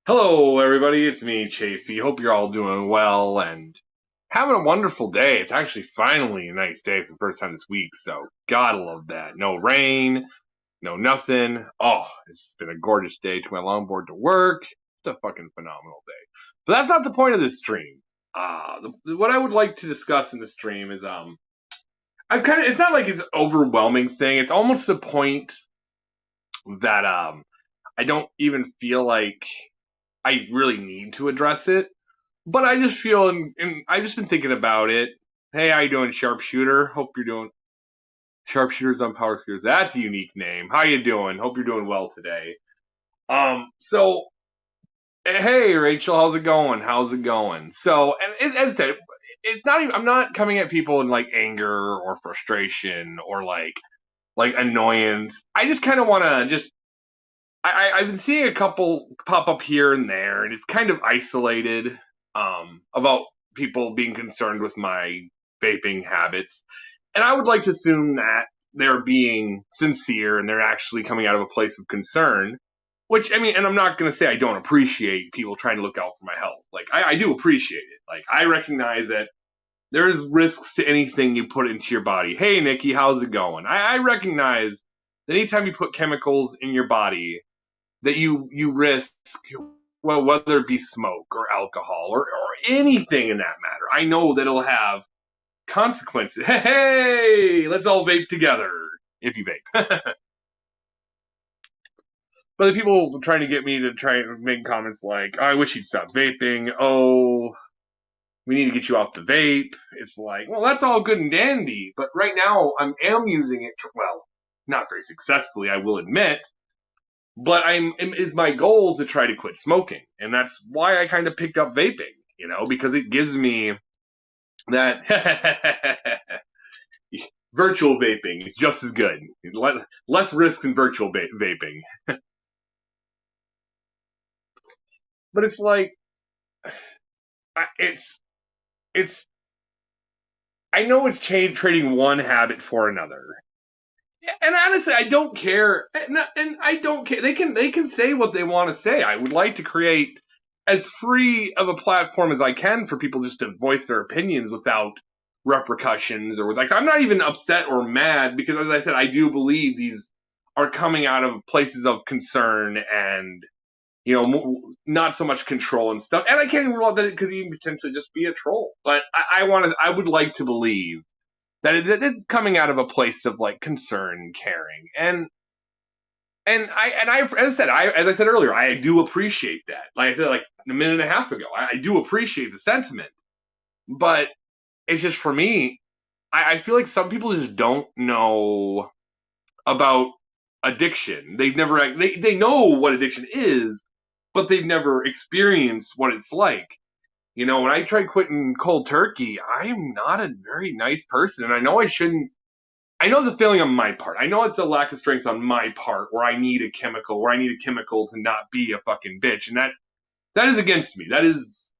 Hello, everybody. It's me, Chafee. Hope you're all doing well and having a wonderful day. It's actually finally a nice day for the first time this week, so gotta love that. No rain, no nothing. Oh, it's been a gorgeous day. Took my longboard to work. It's a fucking phenomenal day. But that's not the point of this stream. What I would like to discuss in the stream is I'm kind of. It's not like it's an overwhelming thing. It's almost the point that I don't even feel like I really need to address it. But I just feel, and I've just been thinking about it. Hey, how you doing, Sharpshooter? Hope you're doing Sharpshooters on Power Scooters. That's a unique name. How you doing? Hope you're doing well today. So hey, Rachel, how's it going? How's it going? So, and as I said, it's not even. I'm not coming at people in like anger or frustration or like annoyance. I just kind of want to just. I've been seeing a couple pop up here and there, and it's kind of isolated about people being concerned with my vaping habits. And I would like to assume that they're being sincere and they're actually coming out of a place of concern. Which, I mean, and I'm not going to say I don't appreciate people trying to look out for my health. Like, I do appreciate it. Like, I recognize that there's risks to anything you put into your body. Hey, Nikki, how's it going? I recognize that anytime you put chemicals in your body, that you risk, well, whether it be smoke or alcohol or anything in that matter. I know that it'll have consequences. Hey, let's all vape together if you vape. But the people trying to get me to try and make comments like, oh, I wish you'd stop vaping. Oh, we need to get you off the vape. It's like, well, that's all good and dandy. But right now, am using it, well, not very successfully, I will admit. But is my goal is to try to quit smoking, and that's why I kind of picked up vaping, because it gives me that virtual vaping is just as good, less risk than virtual vaping. But it's like it's I know it's trading one habit for another, and honestly, I don't care, and I don't care. They can say what they want to say. I would like to create as free of a platform as I can for people just to voice their opinions without repercussions or with like. I'm not even upset or mad because, as I said, I do believe these are coming out of places of concern and not so much control and stuff. And I can't even rule out that it could even potentially just be a troll. But I would like to believe that it's coming out of a place of like concern and caring as I said earlier, I do appreciate that. Like I said, like a minute and a half ago, I do appreciate the sentiment, but it's just for me, I feel like some people just don't know about addiction. They've never they know what addiction is, but they've never experienced what it's like. When I tried quitting cold turkey, I'm not a very nice person, and I know I shouldn't. I know the feeling on my part. I know it's a lack of strength on my part where I need a chemical, to not be a fucking bitch. And that is against me. That is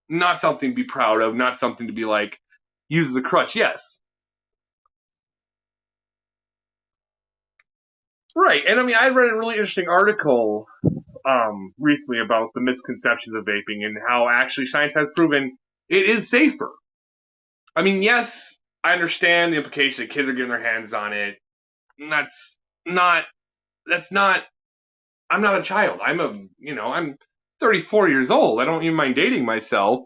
not something to be proud of, not something to be like, use as a crutch. Yes. Right. And I mean, I read a really interesting article recently about the misconceptions of vaping and how actually science has proven it is safer. I mean, yes, I understand the implication that kids are getting their hands on it. And not that's not I'm not a child. I'm 34 years old. I don't even mind dating myself.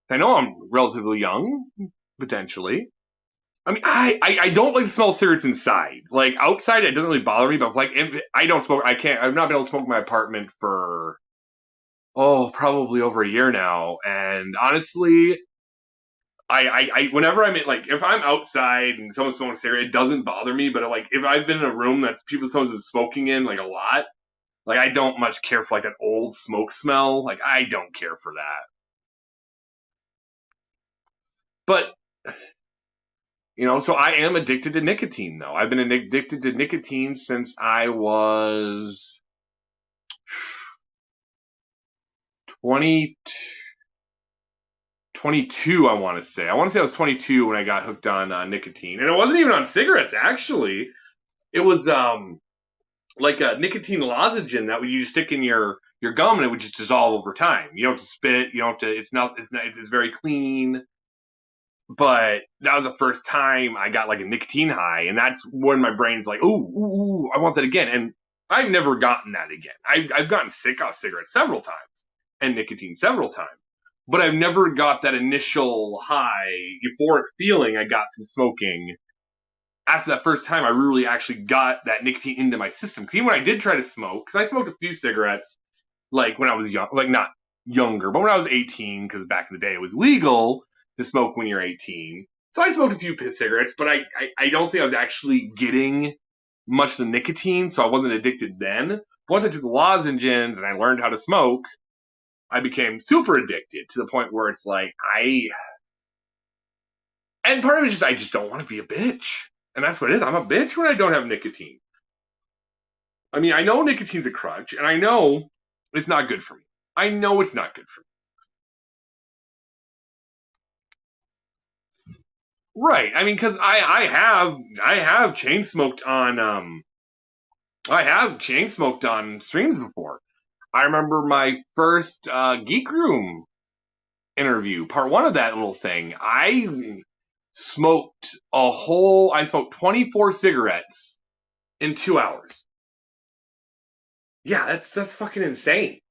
I know I'm relatively young, potentially. I mean, I don't like to smell cigarettes inside. Like outside, it doesn't really bother me. But like, if I don't smoke, I can't. I've not been able to smoke in my apartment for probably over a year now. And honestly, whenever I'm in, like, if I'm outside and someone's smoking a cigarette, it doesn't bother me. But like, if I've been in a room that's someone's been smoking in like a lot, like I don't much care for like that old smoke smell. Like I don't care for that. But so I am addicted to nicotine though. I've been addicted to nicotine since I was 20, 22, I want to say. I want to say I was 22 when I got hooked on nicotine. And it wasn't even on cigarettes, actually. It was like a nicotine lozenge that you stick in your your gum, and it would just dissolve over time. You don't have to spit. You don't have to. It's very clean. But that was the first time I got like a nicotine high, and that's when my brain's like, ooh, I want that again. And I've never gotten that again. I've gotten sick off cigarettes several times and nicotine several times, but I've never got that initial high, euphoric feeling I got from smoking after that first time I really actually got that nicotine into my system. Because even when I did try to smoke, because I smoked a few cigarettes, like when I was young, like not younger, but when I was 18, because back in the day it was legal to smoke when you're 18. So I smoked a few cigarettes, but I don't think I was actually getting much of the nicotine, so I wasn't addicted then. Once I took the lozenges and I learned how to smoke, I became super addicted to the point where it's like and part of it is just I just don't want to be a bitch. And that's what it is. I'm a bitch when I don't have nicotine. I mean, I know nicotine's a crutch, and I know it's not good for me. I know it's not good for me. Right. I mean, because I have chain smoked on streams before. I remember my first Geek Room interview, part one of that little thing. I smoked 24 cigarettes in 2 hours. Yeah, that's fucking insane.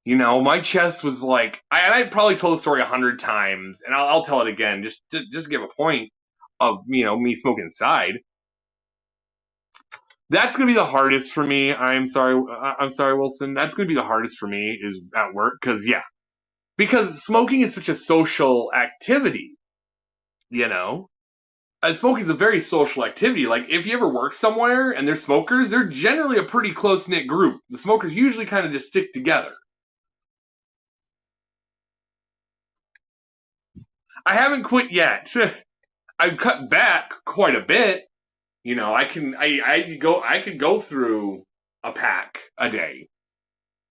You know, my chest was like, I probably told the story 100 times, and I'll tell it again just to give a point of me smoking inside. That's gonna be the hardest for me. I'm sorry, Wilson. That's gonna be the hardest for me is at work because smoking is such a social activity. You know, smoking is a very social activity. Like if you ever work somewhere and there's smokers, they're generally a pretty close knit group. The smokers usually kind of just stick together. I haven't quit yet. I've cut back quite a bit. I could go through a pack a day,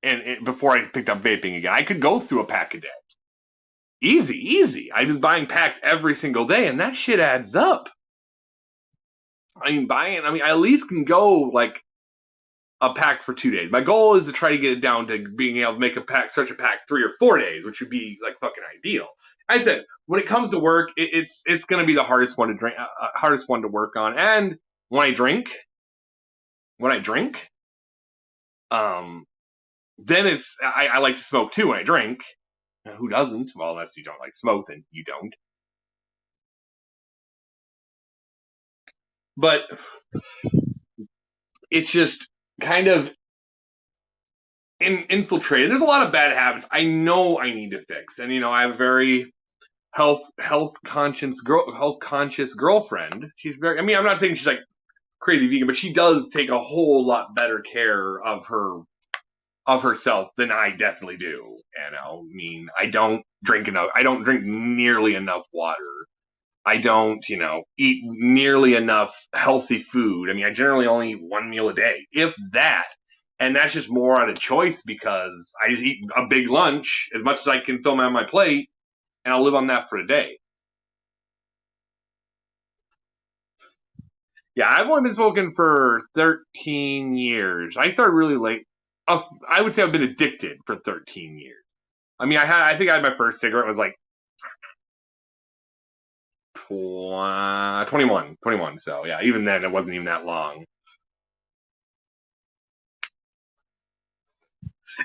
and before I picked up vaping again, I could go through a pack a day, easy, easy. I was buying packs every single day, and that shit adds up. I at least can go like a pack for 2 days. My goal is to try to get it down to being able to make stretch a pack 3 or 4 days, which would be like fucking ideal. I said when it comes to work, it's going to be the hardest one to drink, hardest one to work on. And when I drink, when I drink, um, then I like to smoke too when I drink. Who doesn't? Well, unless you don't like smoke, then you don't. But it's just kind of infiltrated. There's a lot of bad habits I know I need to fix, and I have a very health conscious girlfriend. She's very. I mean, I'm not saying she's like crazy vegan, but she does take a whole lot better care of herself than I definitely do. I mean, I don't drink enough. I don't drink nearly enough water. I don't, eat nearly enough healthy food. I mean, I generally only eat one meal a day, if that. And that's just more out of choice because I just eat a big lunch as much as I can fill on my plate, and I'll live on that for a day. Yeah, I've only been smoking for 13 years. I started really late. I would say I've been addicted for 13 years. I mean, I think I had my first cigarette was like 21. So yeah, even then it wasn't even that long.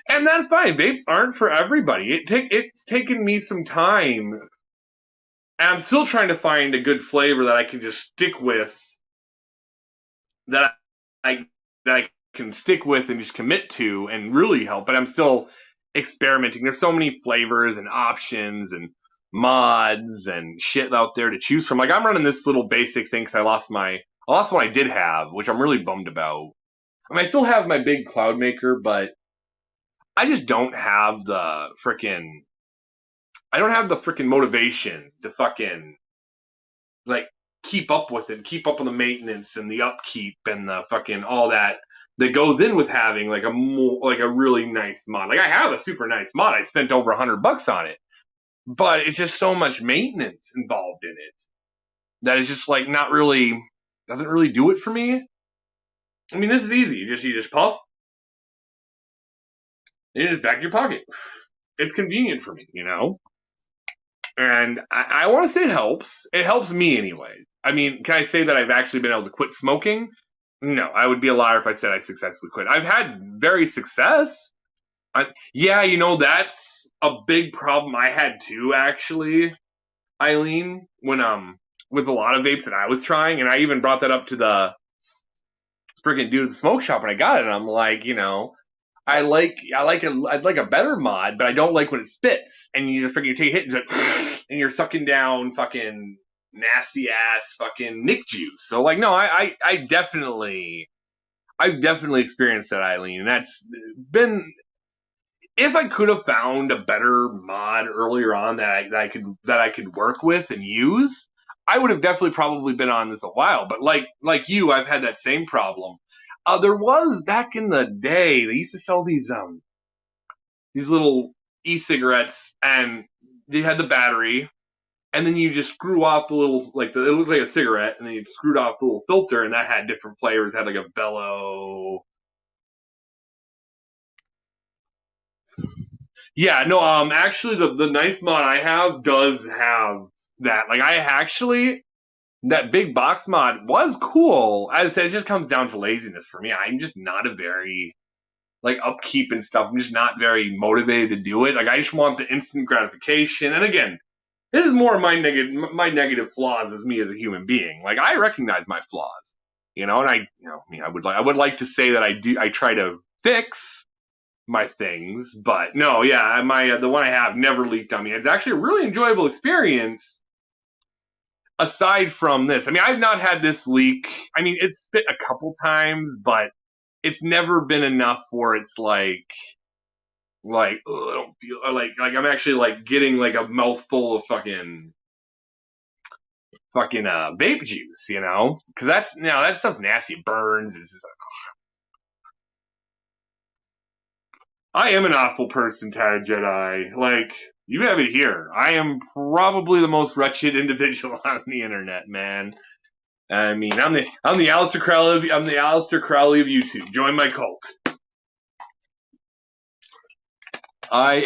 And that's fine. Vapes aren't for everybody. It's taken me some time, and I'm still trying to find a good flavor that I can just stick with, that I that I can stick with and just commit to and really help. But I'm still experimenting. There's so many flavors and options and mods and shit out there to choose from. Like I'm running this little basic thing because I lost one I did have, which I'm really bummed about. I mean, I still have my big cloud maker, but I just don't have the freaking motivation to fucking like keep up with it, keep up on the maintenance and the upkeep and the fucking all that goes in with having like a really nice mod. Like I have a super nice mod. I spent over $100 on it, but it's just so much maintenance involved in it that it's just like not really doesn't really do it for me. I mean, this is easy. You just puff, in his back of your pocket. It's convenient for me, you know? And I want to say it helps. It helps me anyway. I mean, can I say that I've actually been able to quit smoking? No, I would be a liar if I said I successfully quit. I've had very success. Yeah, you know, that's a big problem I had too, actually, Eileen, when with a lot of vapes that I was trying, and I even brought that up to the freaking dude at the smoke shop when I got it. And I'm like, you know, I'd like a better mod, but I don't like when it spits and you take a hit and, and you're sucking down fucking nasty ass fucking Nick juice. So like, no, I've definitely experienced that, Eileen, and that's been. If I could have found a better mod earlier on that I could work with and use, I would have definitely probably been on this a while. But like you, I've had that same problem. There was back in the day they used to sell these little e-cigarettes, and they had the battery, and then you just screw off the little it looked like a cigarette, and then you screwed off the little filter, and that had different flavors. It had like a bellow. Yeah, no, actually, the nice mod I have does have that. Like, I actually, that big box mod was cool. As I said, it just comes down to laziness for me. I'm just not a very, like, upkeep and stuff. I'm just not very motivated to do it. Like, I just want the instant gratification. And again, this is more my negative flaws as me as a human being. Like, I recognize my flaws, you know, and I mean, I would like to say that I try to fix my things, but no, yeah, my the one I have never leaked on me. It's actually a really enjoyable experience. Aside from this, I mean, I've not had this leak. I mean, it's spit a couple times, but it's never been enough for it's like ugh, I don't feel like I'm actually like getting like a mouthful of fucking vape juice, you know? Because that stuff's nasty. It burns. It's just I am an awful person, Tad Jedi. Like, you have it here. I am probably the most wretched individual on the internet, man. I mean, I'm the Aleister Crowley of YouTube. Join my cult. I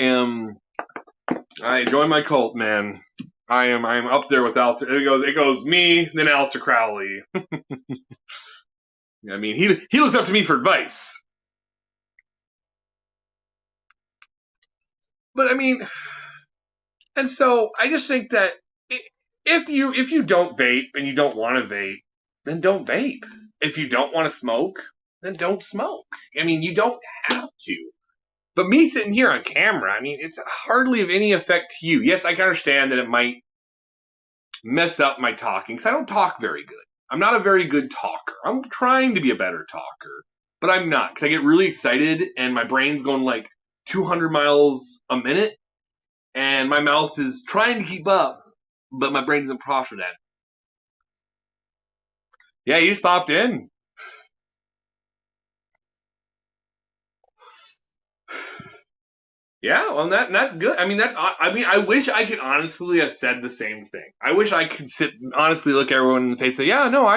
join my cult, man. I'm up there with Aleister. It goes me, then Aleister Crowley. I mean, he looks up to me for advice. But I mean, and so I just think that if you don't vape and you don't want to vape, then don't vape. If you don't want to smoke, then don't smoke. I mean, you don't have to. But me sitting here on camera, I mean, it's hardly of any effect to you. Yes, I can understand that it might mess up my talking because I don't talk very good. I'm not a very good talker. I'm trying to be a better talker, but I'm not because I get really excited and my brain's going like 200 miles a minute and my mouth is trying to keep up, but my brain doesn't process that. Yeah, you just popped in. Yeah, well, that's good. I mean, I mean, I wish I could honestly have said the same thing. I wish I could sit honestly, look everyone in the face, and say, yeah, no,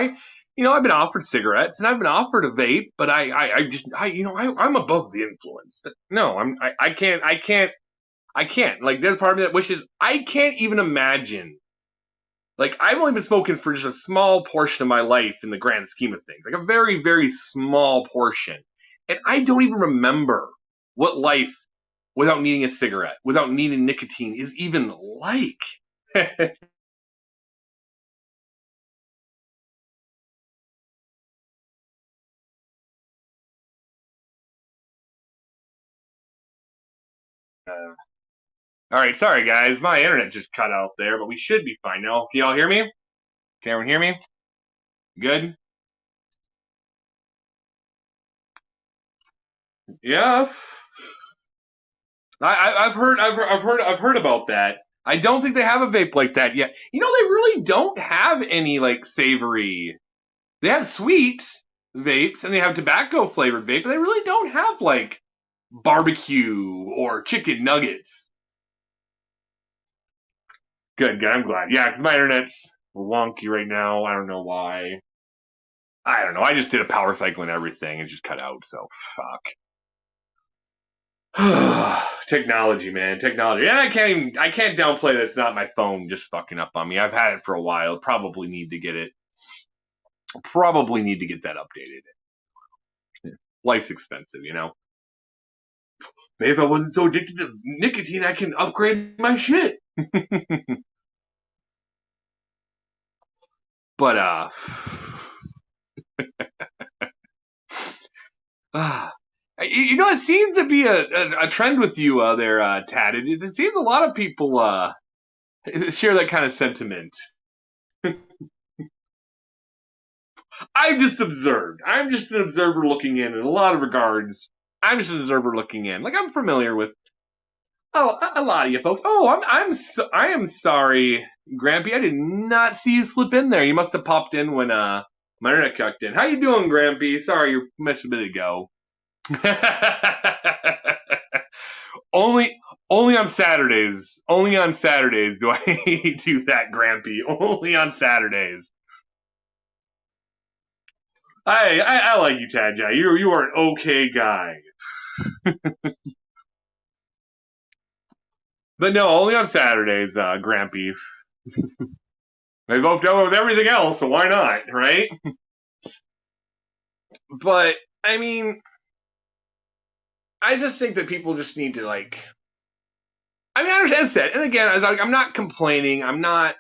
you know, I've been offered cigarettes and I've been offered a vape, but I'm above the influence. But no, I can't. Like, there's part of me that wishes I can't even imagine. Like, I've only been smoking for just a small portion of my life in the grand scheme of things, like a very, very small portion, and I don't even remember what life without needing a cigarette, without needing nicotine, is even like. All right, sorry guys, my internet just cut out there, but we should be fine now. Can y'all hear me? Can everyone hear me? Good. Yeah, I've heard about that. I don't think they have a vape like that yet. You know, they really don't have any like savory. They have sweet vapes and they have tobacco flavored vape, but they really don't have like barbecue or chicken nuggets. Good, good. I'm glad. Yeah, because my internet's wonky right now. I don't know why. I don't know. I just did a power cycle and everything. It just cut out. So fuck. Technology, man, technology. And I can't downplay that it's not my phone just fucking up on me. I've had it for a while. Probably need to get it. Probably need to get that updated. Life's expensive, you know. Maybe if I wasn't so addicted to nicotine, I can upgrade my shit. But you know, it seems to be a trend with you there, Tad. It seems a lot of people share that kind of sentiment. I just observed. I'm just an observer looking in a lot of regards. I'm just an observer looking in. Like I'm familiar with a lot of you folks. Oh, I am sorry, Grampy. I did not see you slip in there. You must have popped in when my internet kicked in. How you doing, Grampy? Sorry, you missed a bit ago. only only on Saturdays. Only on Saturdays do I do that, Grampy. Only on Saturdays. I like you, Tadjai. You are an okay guy. But no, only on Saturdays, Grampy. They both go with everything else, so why not, right? But I mean, I just think that people just need to like. I mean, I understand that, and again, I'm not complaining. I'm not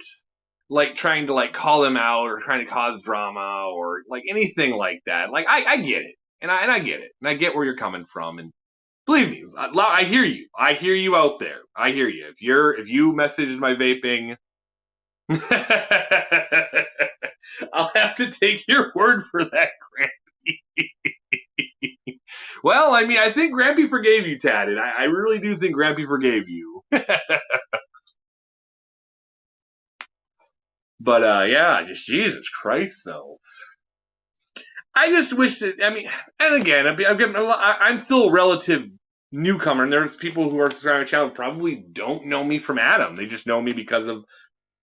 like trying to like call them out or trying to cause drama or like anything like that. Like I get it, and I get it, and I get where you're coming from, and believe me, I hear you. I hear you out there. I hear you. If you messaged my vaping, I'll have to take your word for that, Grampy. Well, I mean, I think Grampy forgave you, Tad, and I really do think Grampy forgave you. But yeah, just Jesus Christ, though. I just wish that. I mean, and again, I'm still a relative newcomer, and there's people who are subscribing to the channel who probably don't know me from Adam. They just know me because of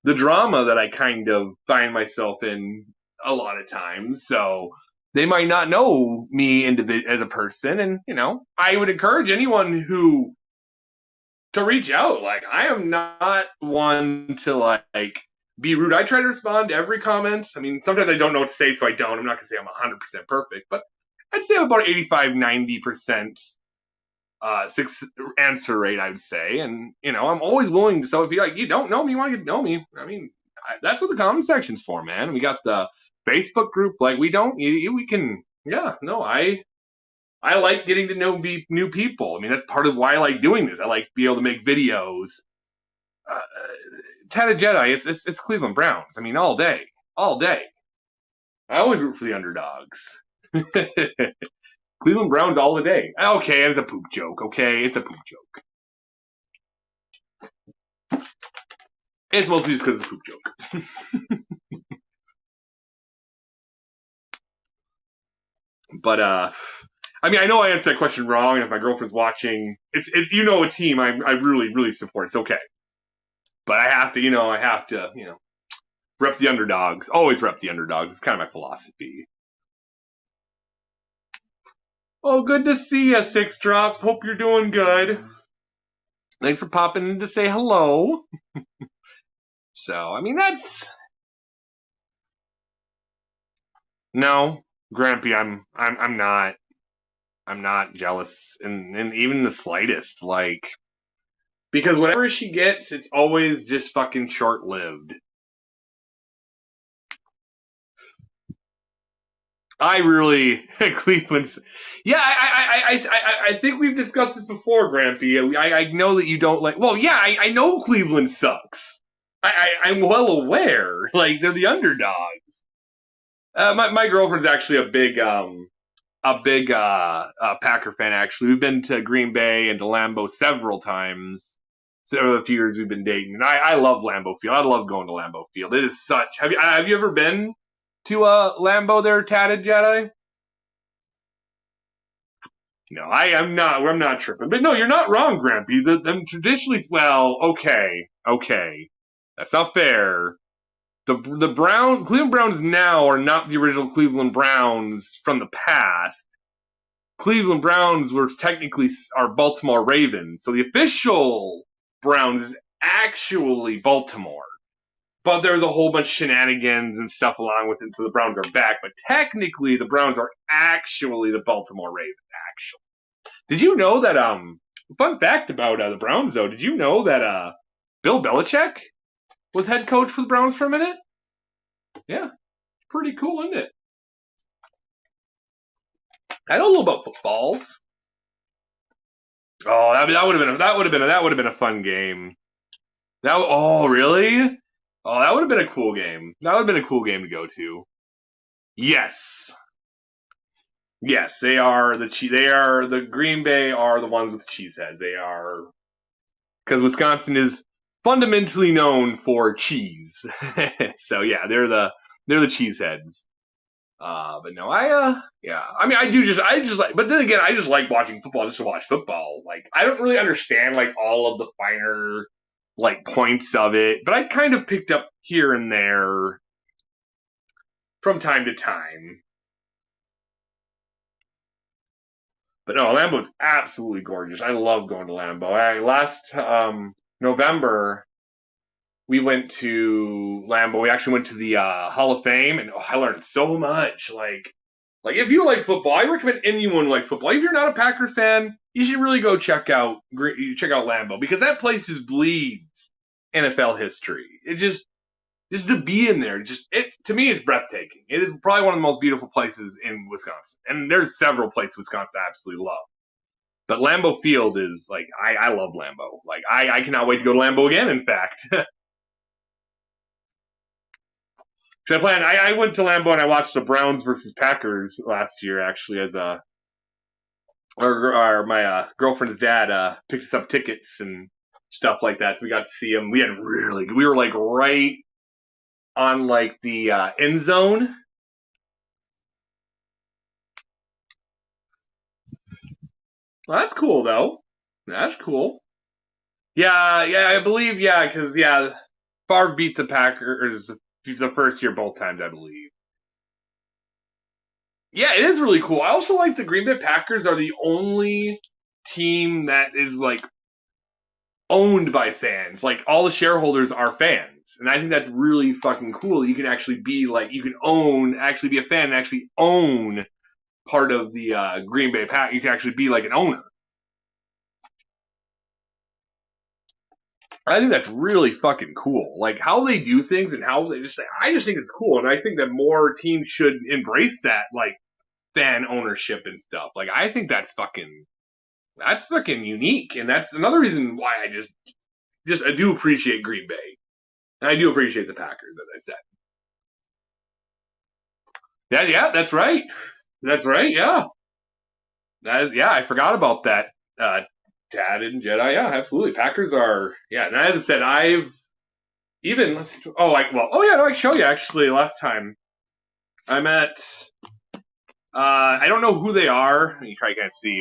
the drama that I kind of find myself in a lot of times. So they might not know me as a person, and you know, I would encourage anyone who to reach out. Like, I am not one to like be rude. I try to respond to every comment. I mean, sometimes I don't know what to say, so I don't. I'm not gonna say I'm 100% perfect, but I'd say I'm about 85, 90% six answer rate, I would say. And you know, I'm always willing to. So if you don't know me, you want to get to know me. I mean, that's what the comment section's for, man. We got the Facebook group. Like, we don't. We can. Yeah. No, I like getting to know new people. I mean, that's part of why I like doing this. I like to be able to make videos. Uh, Tata Jedi, it's Cleveland Browns. I mean, all day, all day. I always root for the underdogs. Cleveland Browns all the day. Okay, it's a poop joke. Okay, it's a poop joke. It's mostly just because it's a poop joke. But I mean, I know I answered that question wrong, and if my girlfriend's watching, it's if you know a team I really support, it's okay. But I have to, rep the underdogs. Always rep the underdogs. It's kind of my philosophy. Oh, good to see you, Six Drops. Hope you're doing good. Thanks for popping in to say hello. So, I mean, that's no, Grampy. I'm not jealous, and even the slightest. Like, because whatever she gets, it's always just fucking short lived. I really Cleveland's. Yeah, I think we've discussed this before, Grampy. I know that you don't like. Well, yeah, I know Cleveland sucks. I'm well aware. Like, they're the underdogs. My girlfriend's actually a big Packer fan. Actually, we've been to Green Bay and to Lambeau several times. So a few years we've been dating, and I love Lambeau Field. I love going to Lambeau Field. It is such. Have you ever been to Lambeau there, Tatted Jedi? No, I'm not. I'm not tripping. But no, you're not wrong, Grampy. Them traditionally, well, okay, that's not fair. The Cleveland Browns now are not the original Cleveland Browns from the past. Cleveland Browns were technically are Baltimore Ravens. So the official Browns is actually Baltimore. But there's a whole bunch of shenanigans and stuff along with it, so the Browns are back. But technically, the Browns are actually the Baltimore Ravens. Actually, did you know that? Fun fact about the Browns, though. Did you know that Bill Belichick was head coach for the Browns for a minute? Yeah, pretty cool, isn't it? I don't know about footballs. Oh, that would have been a fun game. Oh really? Oh, that would have been a cool game. That would have been a cool game to go to. Yes, yes, they are the Green Bay are the ones with cheeseheads. They are because Wisconsin is fundamentally known for cheese. So yeah, they're the cheeseheads. But no, yeah. I mean, I just like, but then again, I just like watching football just to watch football. Like, I don't really understand like all of the finer like points of it, but I kind of picked up here and there from time to time. But no, Lambeau's absolutely gorgeous. I love going to Lambeau. Last November, we went to Lambeau. We actually went to the Hall of Fame, and I learned so much. Like if you like football, I recommend anyone who likes football. If you're not a Packers fan, you should really go check out Lambeau because that place just bleeds NFL history. It just to be in there, it to me it's breathtaking. It is probably one of the most beautiful places in Wisconsin, and there's several places Wisconsin I absolutely love. But Lambeau Field is like I love Lambeau. Like I cannot wait to go to Lambeau again. In fact, I went to Lambeau and I watched the Browns versus Packers last year. Actually, as my girlfriend's dad picked us up tickets and stuff like that, so we got to see him. We were like right on like the end zone. Well, that's cool though. That's cool. Yeah, yeah, I believe because Favre beat the Packers the first year both times, I believe. Yeah, it is really cool. I also like the Green Bay Packers are the only team that is like owned by fans. Like all the shareholders are fans. And I think that's really fucking cool. You can actually be like you can actually be a fan and actually own part of the Green Bay Pack. You can actually be like an owner. I think that's really fucking cool. Like how they do things and how they I just think it's cool. And I think that more teams should embrace that like fan ownership and stuff. Like I think that's fucking unique. And that's another reason why I do appreciate Green Bay. And I do appreciate the Packers, as I said. Yeah, that's right. That's right, yeah. I forgot about that. Dad and Jedi, yeah, absolutely. Packers are, yeah. And as I said, I've even no, I show you actually last time I met. I don't know who they are. You probably can't see,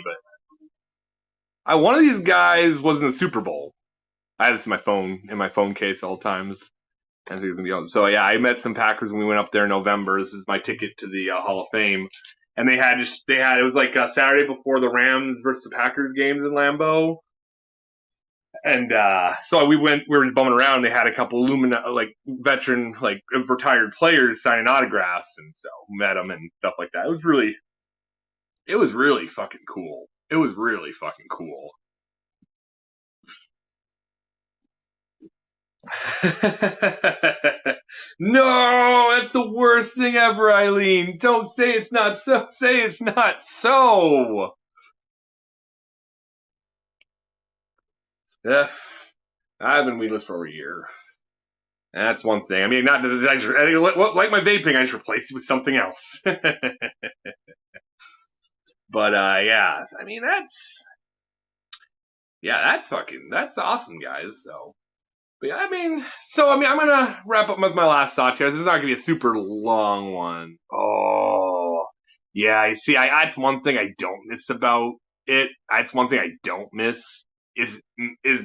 but one of these guys was in the Super Bowl. I had this in my phone case all the times. So yeah, I met some Packers when we went up there in November. This is my ticket to the Hall of Fame, and they had it was like Saturday before the Rams versus the Packers games in Lambeau, and so we were bumming around. They had a couple like veteran like retired players signing autographs, and so met them and stuff like that. It was really fucking cool. It was really fucking cool. No, that's the worst thing ever, Eileen. Don't say it's not so. Say it's not so. Ugh. I've been weedless for over a year. That's one thing. I mean, not like my vaping, I just replaced it with something else. But yeah, I mean that's awesome, guys. So, but yeah, I'm gonna wrap up with my last thoughts here. This is not gonna be a super long one. Oh, yeah. You see, that's one thing I don't miss about it. That's one thing I don't miss is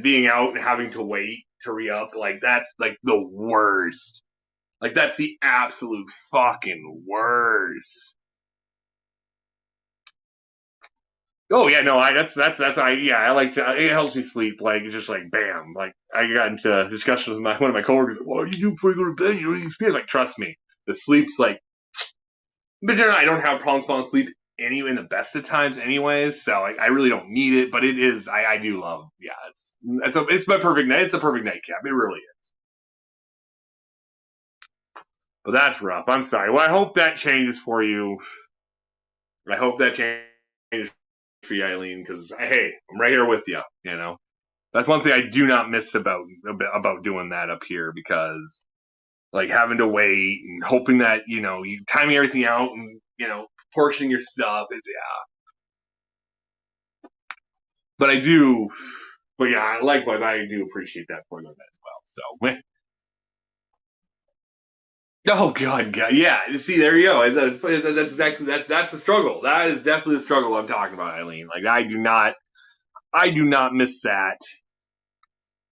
being out and having to wait to re up. Like that's like the worst. Like that's the absolute fucking worst. Oh yeah, no, I like to. It helps me sleep. Like it's just like bam. Like I got into discussions with one of my coworkers. What do you do before you go to bed? You don't even sleep. Like trust me, the sleep's like. But generally, I don't have problems falling asleep anyway in the best of times, anyways. So like I really don't need it. But it is. I do love. Yeah, it's my perfect night. It's the perfect nightcap. It really is. But that's rough. I'm sorry. Well, I hope that changes for you. I hope that changes for you, Eileen. Because hey, I'm right here with you. You know. That's one thing I do not miss about doing that up here because like having to wait and hoping that you timing everything out and portioning your stuff. It's yeah, but I do. But yeah, likewise, I do appreciate that for them as well. So, oh God, yeah. See, there you go. That's exactly that's the struggle. That is definitely the struggle I'm talking about, Eileen. Like I do not miss that.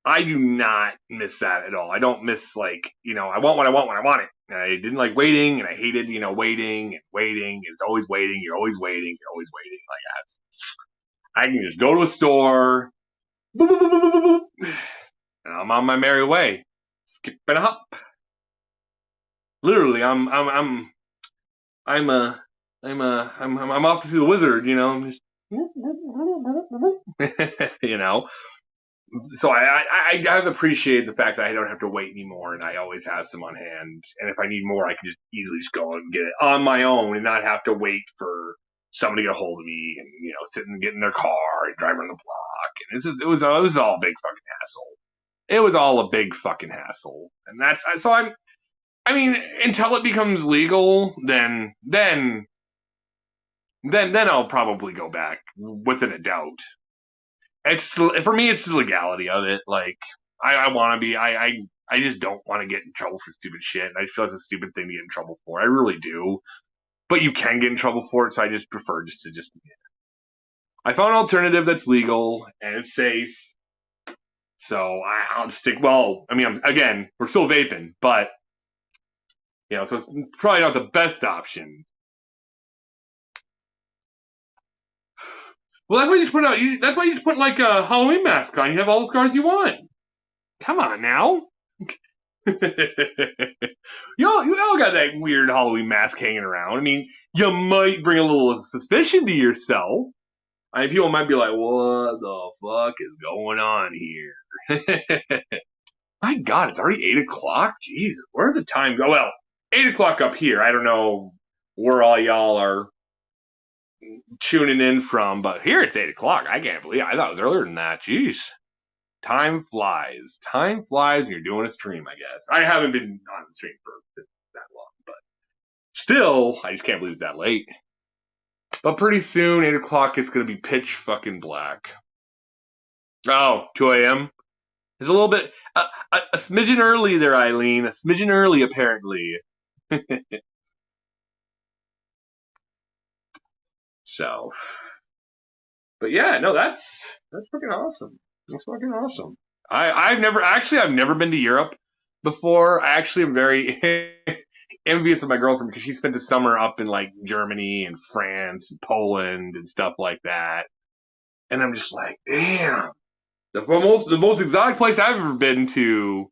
I do not miss that at all. I don't miss I want what I want when I want it. And I didn't like waiting, and I hated waiting and waiting. It's always waiting. You're always waiting. You're always waiting. I can just go to a store, boop, boop, boop, boop, boop, boop, and I'm on my merry way. Skip and a hop. Literally, I'm a I'm off to see the wizard. I'm just you know. So I've appreciated the fact that I don't have to wait anymore, and I always have some on hand. And if I need more, I can just easily just go and get it on my own, and not have to wait for somebody to get a hold of me, and sit and get in their car and drive around the block. And it was all a big fucking hassle. It was all a big fucking hassle, and that's so I mean, until it becomes legal, then I'll probably go back within a doubt. It's for me, it's the legality of it. Like I want to be, I just don't want to get in trouble for stupid shit. I feel it's a stupid thing to get in trouble for. I really do. But you can get in trouble for it, so I just prefer just to just. I found an alternative that's legal and it's safe, so I'll stick. Well, I mean, again, we're still vaping, but so it's probably not the best option. Well, that's why you just put out. That's why you just put like a Halloween mask on. You have all the scars you want. Come on now. You all got that weird Halloween mask hanging around. I mean, you might bring a little suspicion to yourself. I mean, people might be like, "What the fuck is going on here?" My God, it's already 8 o'clock. Jesus, where's the time go? Well, 8 o'clock up here. I don't know where all y'all are tuning in from, but here it's 8 o'clock. I can't believe I thought it was earlier than that. Jeez. Time flies. Time flies when you're doing a stream, I guess. I haven't been on the stream for that long, but still, I just can't believe it's that late. But pretty soon, 8 o'clock, it's going to be pitch fucking black. Oh, 2 a.m.? It's a little bit, a smidgen early there, Eileen. A smidgen early, apparently. So, but yeah, no, that's fucking awesome. That's fucking awesome. I've never been to Europe before. I actually am very envious of my girlfriend because she spent the summer up in like Germany and France and Poland and stuff like that. And I'm just like, damn, the most exotic place I've ever been to.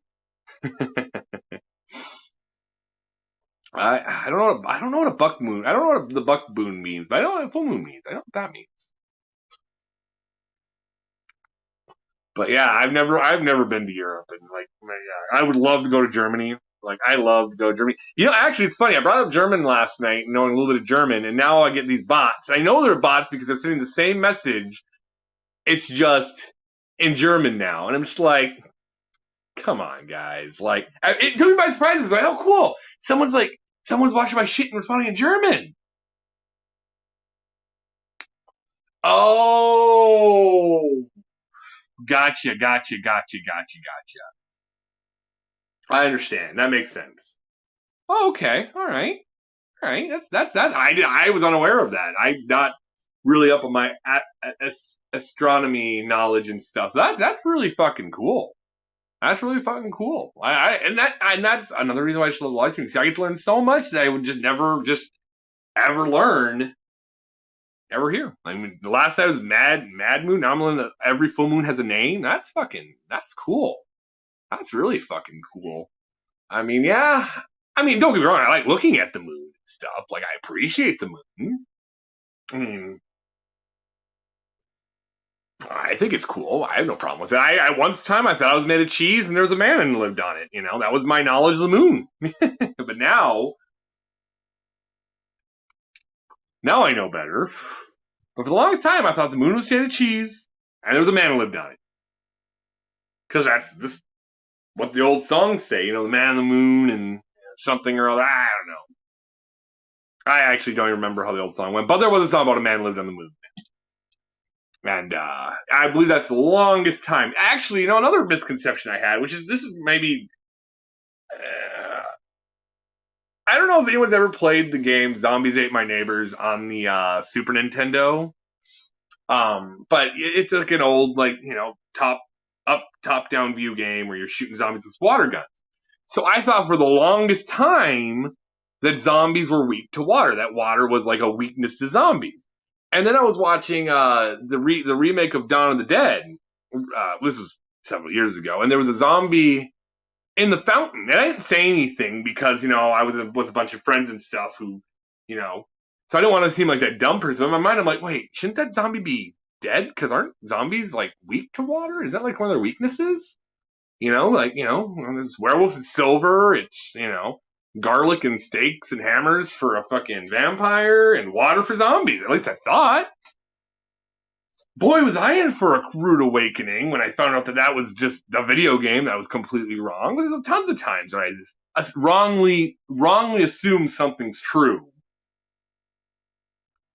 I don't know what a buck moon. I don't know what the buck moon means, but I know what a full moon means. I know what that means. But yeah, I've never been to Europe, and like, yeah, I would love to go to Germany. Like, I love to go to Germany. Actually, it's funny. I brought up German last night, knowing a little bit of German, and now I get these bots. I know they're bots because they're sending the same message. It's just in German now, and I'm just like, come on, guys. Like, it took me by surprise. I was like, oh, cool. Someone's watching my shit and responding in German. Oh, gotcha. I understand. That makes sense. Oh, okay. All right. That's that. I was unaware of that. I'm not really up on my astronomy knowledge and stuff. So that's really fucking cool. That's really fucking cool. And that's another reason why I just love live streaming. See, I get to learn so much that I would just never ever learn ever hear. I mean, the last night was Mad Moon. Now I'm learning that every full moon has a name. That's cool. That's really fucking cool. I mean, yeah. I mean, don't get me wrong. I like looking at the moon and stuff. Like, I appreciate the moon. I mean, I think it's cool. I have no problem with it. I once time I thought I was made of cheese and there was a man and lived on it. You know, that was my knowledge of the moon. But now I know better. But for the longest time, I thought the moon was made of cheese and there was a man who lived on it. Because that's just what the old songs say. You know, the man on the moon and something or other. I don't know. I actually don't even remember how the old song went. But there was a song about a man who lived on the moon. And I believe that's the longest time. Actually, you know, another misconception I had, which is this is maybe. I don't know if anyone's ever played the game Zombies Ate My Neighbors on the Super Nintendo. But it's like an old, like, you know, top down view game where you're shooting zombies with water guns. So I thought for the longest time that zombies were weak to water, that water was like a weakness to zombies. And then I was watching the remake of Dawn of the Dead. This was several years ago, and there was a zombie in the fountain. And I didn't say anything because, you know, I was with a bunch of friends and stuff who, you know, so I didn't want to seem like that dumb person. But in my mind, I'm like, wait, shouldn't that zombie be dead? Because aren't zombies like weak to water? Is that like one of their weaknesses? You know, like, you know, it's werewolves, it's silver, it's, you know, garlic and steaks and hammers for a fucking vampire and water for zombies. At least I thought. Boy, was I in for a rude awakening when I found out that that was just a video game that was completely wrong. There's tons of times where I just wrongly assume something's true.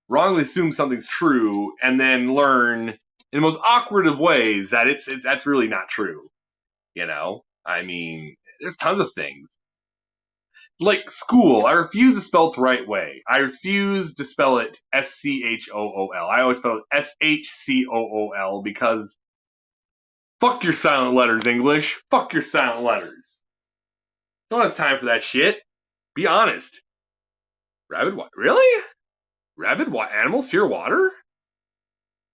Wrongly assume something's true, and then learn in the most awkward of ways that that's really not true. You know, I mean, there's tons of things. Like school, I refuse to spell it the right way. I refuse to spell it School. I always spell it Shcool because fuck your silent letters, English. Fuck your silent letters. Don't have time for that shit. Be honest. Really? Animals fear water?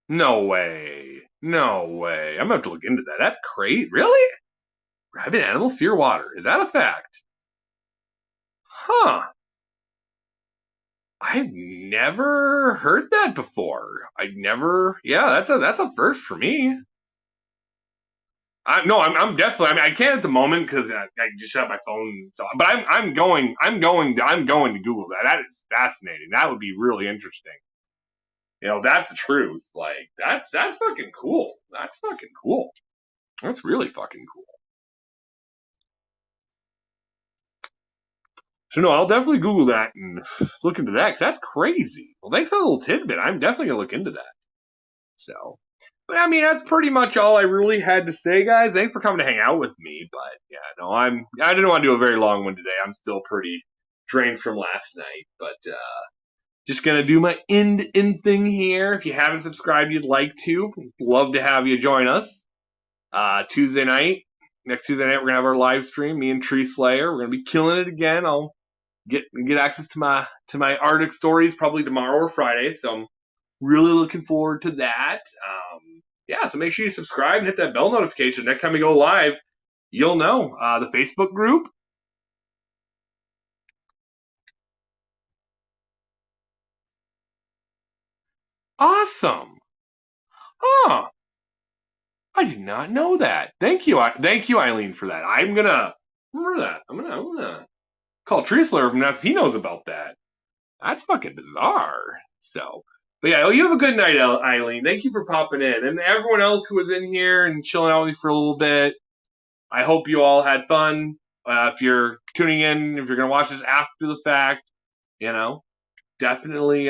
No way. No way. I'm gonna have to look into that. That's crazy. Really? Rabid animals fear water. Is that a fact? Huh. I've never heard that before. Yeah, that's a first for me. I'm definitely. I mean, I can't at the moment because I just have my phone. So, but I'm going to Google that. That is fascinating. That would be really interesting. You know, that's the truth. Like, that's fucking cool. That's fucking cool. That's really fucking cool. So no, I'll definitely Google that and look into that. 'Cause that's crazy. Well, thanks for the little tidbit. I'm definitely gonna look into that. So, but I mean, that's pretty much all I really had to say, guys. Thanks for coming to hang out with me. But yeah, no, I didn't want to do a very long one today. I'm still pretty drained from last night. But just gonna do my end thing here. If you haven't subscribed, you'd like to. Love to have you join us. Tuesday night. Next Tuesday night, we're gonna have our live stream. Me and Tree Slayer. We're gonna be killing it again. I'll get access to my Arctic stories probably tomorrow or Friday. So I'm really looking forward to that. Yeah, so make sure you subscribe and hit that bell notification. Next time we go live, you'll know. The Facebook group. Awesome. Huh. I did not know that. Thank you, Eileen, for that. I'm gonna remember that. I'm gonna call Tree Slayer and ask if he knows about that. That's fucking bizarre. So, but yeah, you have a good night, Eileen. Thank you for popping in. And everyone else who was in here and chilling out with me for a little bit, I hope you all had fun. If you're tuning in, if you're going to watch this after the fact, you know, definitely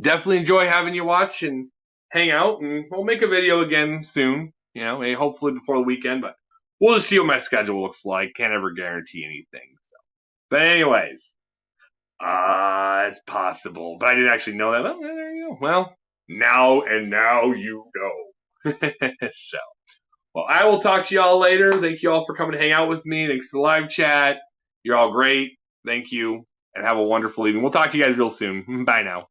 enjoy having you watch and hang out. And we'll make a video again soon, you know, maybe hopefully before the weekend. But we'll just see what my schedule looks like. Can't ever guarantee anything. So, but anyways. It's possible, but I didn't actually know that. Well, there you go. Well, now you know. So, well, I will talk to y'all later. Thank you all for coming to hang out with me. Thanks for the live chat. You're all great. Thank you, and have a wonderful evening. We'll talk to you guys real soon. Bye now.